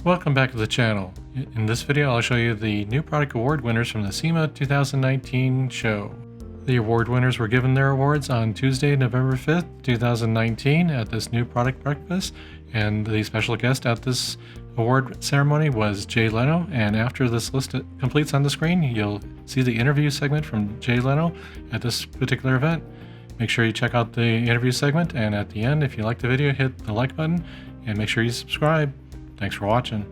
Welcome back to the channel. In this video I'll show you the new product award winners from the SEMA 2019 show. The award winners were given their awards on Tuesday, November 5th, 2019 at this new product breakfast, and the special guest at this award ceremony was Jay Leno, and after this list completes on the screen you'll see the interview segment from Jay Leno at this particular event. Make sure you check out the interview segment, and at the end, if you like the video, hit the like button and make sure you subscribe. Thanks for watching.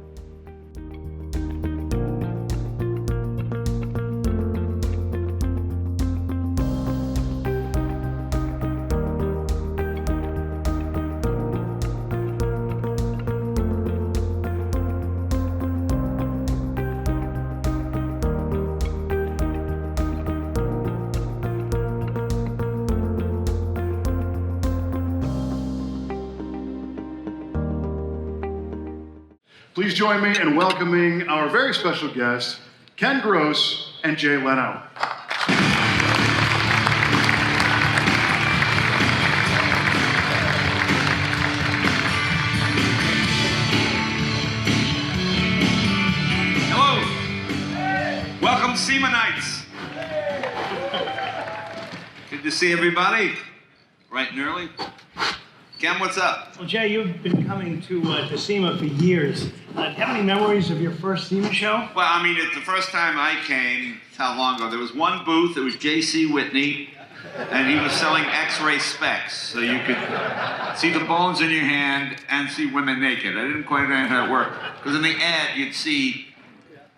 Please join me in welcoming our very special guests, Ken Gross and Jay Leno. Hello. Welcome to SEMA Nights. Good to see everybody. Bright and early. Ken, what's up? Well, Jay, you've been coming to SEMA for years. Do you have any memories of your first SEMA show? Well, I mean, it's the first time I came, how long ago? There was one booth, it was J.C. Whitney, and he was selling X-ray specs, so you could see the bones in your hand and see women naked. I didn't quite understand how it worked, because in the ad, you'd see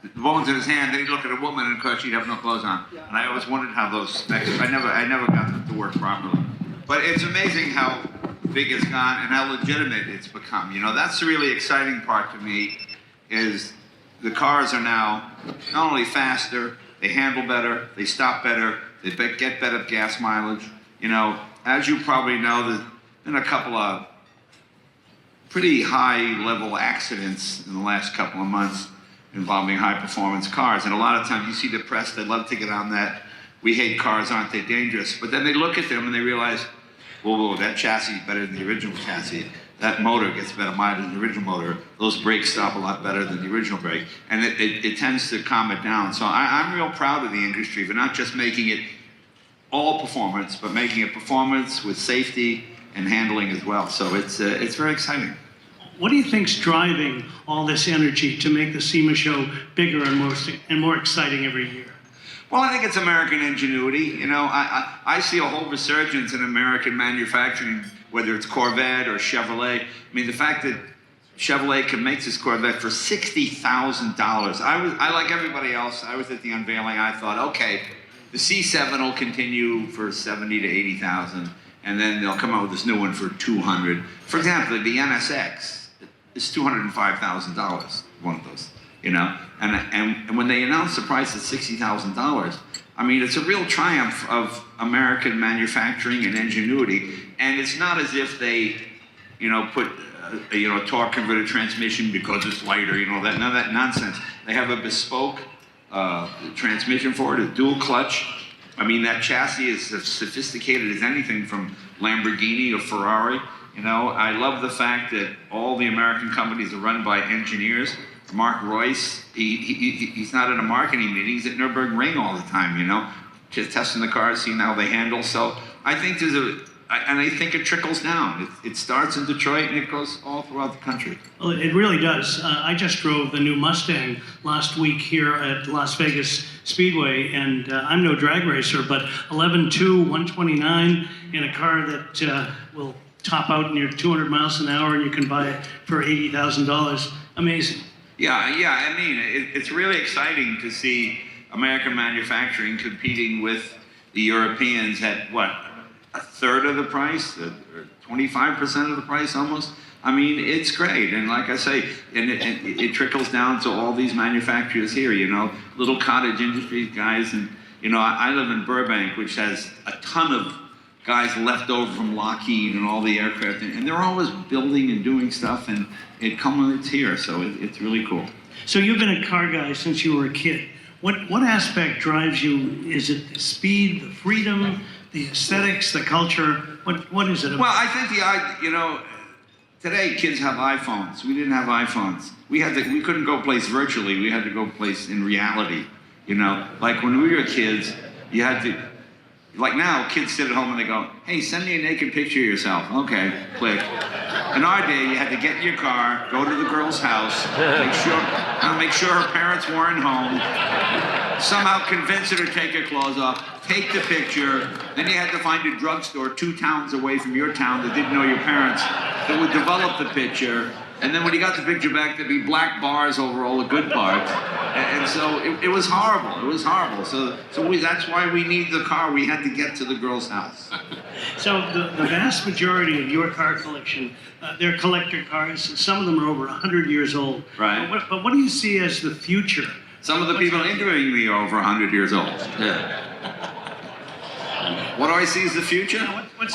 the bones in his hand, then he'd look at a woman, and of course, she'd have no clothes on. And I always wondered how those specs, I never got them to work properly. But it's amazing how big it's gone and how legitimate it's become. You know, that's the really exciting part to me, is the cars are now not only faster, they handle better, they stop better, they get better gas mileage. You know, as you probably know, there's been a couple of pretty high-level accidents in the last couple of months involving high-performance cars, and a lot of times you see the press, they love to get on that, we hate cars, aren't they dangerous? But then they look at them and they realize, whoa, that chassis is better than the original chassis. That motor gets better mileage than the original motor. Those brakes stop a lot better than the original brake. And it tends to calm it down. So I'm real proud of the industry for not just making it all performance, but making it performance with safety and handling as well. So it's very exciting. What do you think's driving all this energy to make the SEMA show bigger and more exciting every year? Well, I think it's American ingenuity. You know, I see a whole resurgence in American manufacturing, whether it's Corvette or Chevrolet. I mean, the fact that Chevrolet can make this Corvette for $60,000. I, like everybody else, I was at the unveiling. I thought, okay, the C7 will continue for 70 to 80,000, and then they'll come out with this new one for 200. For example, the NSX is $205,000, one of those. You know, and when they announced the price at $60,000, I mean, it's a real triumph of American manufacturing and ingenuity. And it's not as if they, you know, put a torque converter transmission because it's lighter, you know, none of that nonsense. They have a bespoke transmission for it, a dual clutch. I mean, that chassis is as sophisticated as anything from Lamborghini or Ferrari. You know, I love the fact that all the American companies are run by engineers. Mark Royce, he's not at a marketing meeting, he's at Nürburgring all the time, you know, just testing the cars, seeing how they handle. So I think I think it trickles down. It starts in Detroit and it goes all throughout the country. Well, it really does. I just drove the new Mustang last week here at Las Vegas Speedway, and I'm no drag racer, but 11.2, 129 in a car that will top out near 200 miles an hour, and you can buy it for $80,000. Amazing. Yeah, I mean, it's really exciting to see American manufacturing competing with the Europeans at, what, a third of the price, or 25% of the price almost? I mean, it's great, and like I say, and it trickles down to all these manufacturers here, you know, little cottage industries guys, and, you know, I live in Burbank, which has a ton of guys left over from Lockheed and all the aircraft, and they're always building and doing stuff, and it culminates here, so it's really cool. So you've been a car guy since you were a kid. What aspect drives you? Is it the speed, the freedom, the aesthetics, the culture? What is it about? Well, I think Today, kids have iPhones. We didn't have iPhones. We couldn't go place virtually. We had to go place in reality. You know, like when we were kids, you had to, like now, kids sit at home and they go, hey, send me a naked picture of yourself. Okay, click. In our day, you had to get in your car, go to the girl's house, make sure her parents weren't home, somehow convince her to take her clothes off, take the picture, then you had to find a drugstore 2 towns away from your town that didn't know your parents that would develop the picture. And then when you got the picture back, there'd be black bars over all the good parts. And so it was horrible. It was horrible. So that's why we need the car. We had to get to the girl's house. So the vast majority of your car collection, they're collector cars. Some of them are over 100 years old. Right. But what do you see as the future? Some of the people interviewing me are over 100 years old. Yeah. What do I see as the future?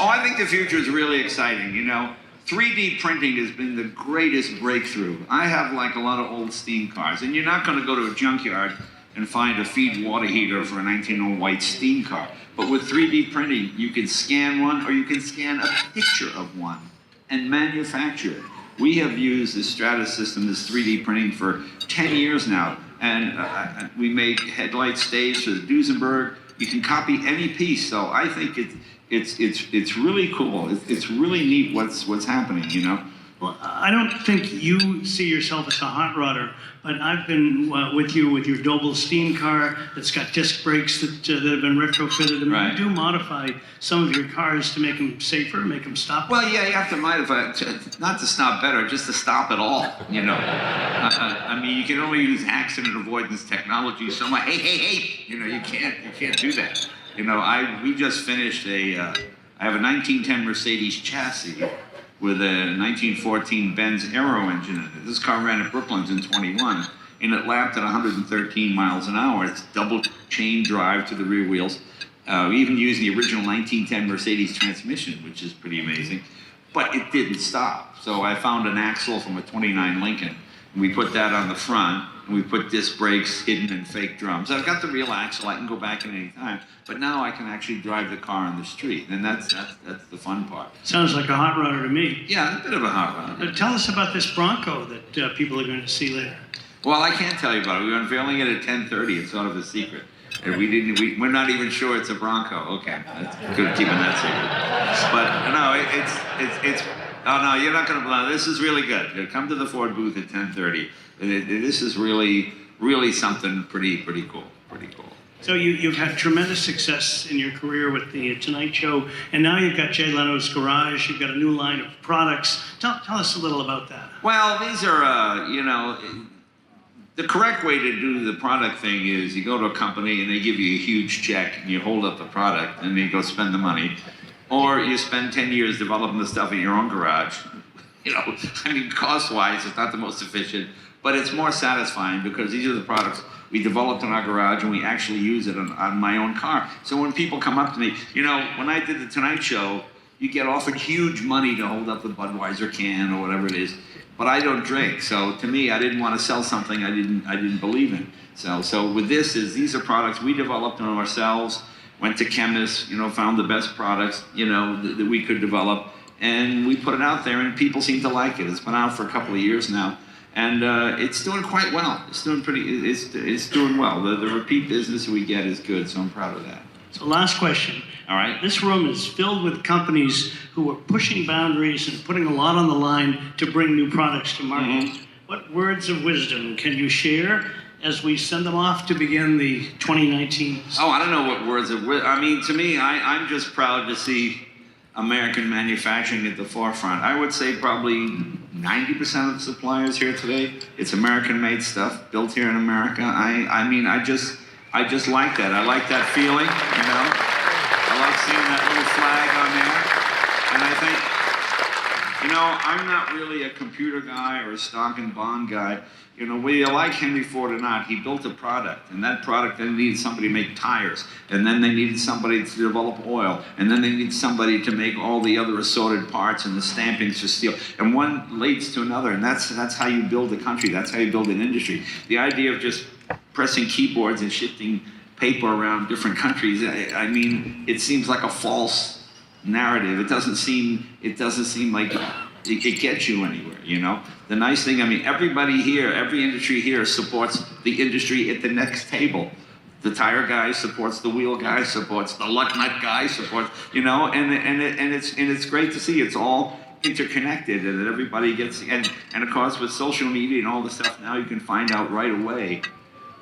I think the future is really exciting. You know, 3D printing has been the greatest breakthrough. I have like a lot of old steam cars, and you're not going to go to a junkyard and find a feed water heater for a 1901 white steam car. But with 3D printing, you can scan one, or you can scan a picture of one and manufacture it. We have used this Stratus system, this 3D printing, for 10 years now, and we made headlight staves for the Duesenberg. You can copy any piece, so I think it's really cool. It's really neat what's happening, you know. Well, I don't think you see yourself as a hot rodder, but I've been with you with your Doble steam car that's got disc brakes that have been retrofitted. I mean, Right. you do modify some of your cars to make them safer, make them stop. Well, yeah, you have to modify it, not to stop better, just to stop at all, you know. I mean, you can only use accident avoidance technology so much. Hey, you know, you can't do that. You know, we just finished I have a 1910 Mercedes chassis with a 1914 Benz Aero engine in it. This car ran at Brooklands in 21, and it lapped at 113 miles an hour. It's double chain drive to the rear wheels. We even used the original 1910 Mercedes transmission, which is pretty amazing. But it didn't stop. So I found an axle from a 29 Lincoln, and we put that on the front, and we put disc brakes hidden in fake drums. I've got the real axle. I can go back at any time. But now I can actually drive the car on the street, and that's the fun part. Sounds like a hot rodder to me. Yeah, a bit of a hot rod. Tell us about this Bronco that people are going to see later. Well, I can't tell you about it. We're unveiling it at 10:30. It's sort of a secret. And we're not even sure it's a Bronco. Okay, that's good at keeping that secret. But no, it's oh no, you're not going to believe. This is really good. Come to the Ford booth at 10:30. This is really something pretty cool. Pretty cool. So you've had tremendous success in your career with the Tonight Show, and now you've got Jay Leno's Garage. You've got a new line of products. Tell us a little about that. Well, these are, you know, the correct way to do the product thing is you go to a company and they give you a huge check and you hold up the product and then you go spend the money. Or you spend 10 years developing the stuff in your own garage. You know, I mean, cost-wise, it's not the most efficient, but it's more satisfying because these are the products we developed in our garage and we actually use it on my own car. So when people come up to me, you know, when I did the Tonight Show, you get offered huge money to hold up the Budweiser can or whatever it is. But I don't drink, so to me, I didn't want to sell something I didn't believe in. So with these are products we developed on ourselves. Went to chemists, you know, found the best products, you know, that we could develop, and we put it out there, and people seem to like it. It's been out for a couple of years now, and it's doing quite well. It's doing it's doing well. The repeat business we get is good, so I'm proud of that. So last question. All right. This room is filled with companies who are pushing boundaries and putting a lot on the line to bring new products to market. Mm-hmm. What words of wisdom can you share as we send them off to begin the 2019? Oh, I don't know what words of wisdom. I mean, to me, I'm just proud to see American manufacturing at the forefront. I would say probably 90% of the suppliers here today, it's American-made stuff built here in America. I mean, I just like that. I like that feeling, you know. I like seeing that little flag on there. And I think, you know, I'm not really a computer guy or a stock and bond guy. You know, whether you like Henry Ford or not, he built a product, and that product then needed somebody to make tires, and then they needed somebody to develop oil, and then they needed somebody to make all the other assorted parts and the stampings for steel, and one leads to another, and that's how you build a country, that's how you build an industry. The idea of just pressing keyboards and shifting paper around different countries, I mean, it seems like a false narrative. It doesn't seem like it gets you anywhere, you know? The nice thing, I mean, everybody here, every industry here supports the industry at the next table. The tire guy supports the wheel guy, supports the lug nut guy, supports, you know, and it's great to see it's all interconnected and that everybody gets, and of course with social media and all the stuff now, you can find out right away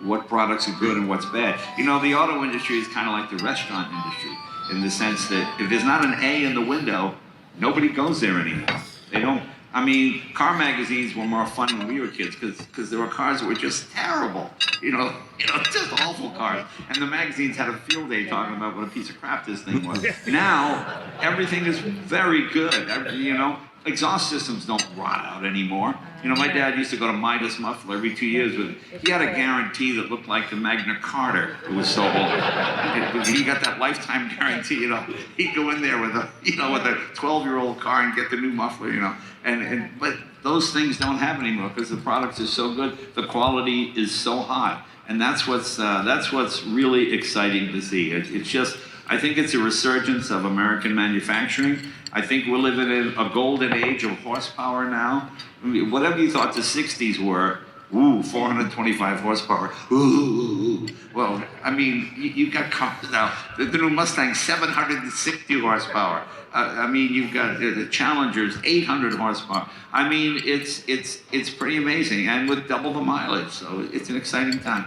what products are good and what's bad. You know, the auto industry is kind of like the restaurant industry in the sense that if there's not an A in the window, nobody goes there anymore. They don't. I mean, car magazines were more fun when we were kids because there were cars that were just terrible. You know, just awful cars. And the magazines had a field day talking about what a piece of crap this thing was. Now, everything is very good. You know, exhaust systems don't rot out anymore. You know, my dad used to go to Midas Muffler every 2 years with, he had a guarantee that looked like the Magna Carta. It was so old. He got that lifetime guarantee, you know. He'd go in there with a, you know, with a 12-year-old car and get the new muffler, you know. But those things don't happen anymore because the products are so good. The quality is so high. And that's what's really exciting to see. It's just, I think it's a resurgence of American manufacturing. I think we're living in a golden age of horsepower now. I mean, whatever you thought the 60s were, 425 horsepower. Ooh. Well, I mean, you got cars now. The new Mustang, 760 horsepower. I mean, you've got the Challengers, 800 horsepower. I mean, it's pretty amazing, and with double the mileage. So it's an exciting time.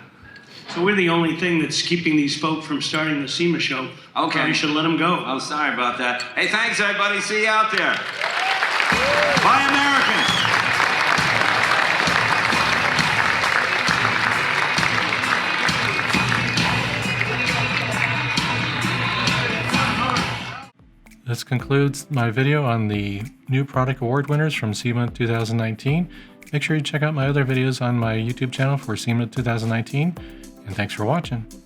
So we're the only thing that's keeping these folk from starting the SEMA Show. Okay. Probably should let them go. Oh, sorry about that. Hey, thanks, everybody. See you out there. Bye, Americans. This concludes my video on the new product award winners from SEMA 2019. Make sure you check out my other videos on my YouTube channel for SEMA 2019, and thanks for watching.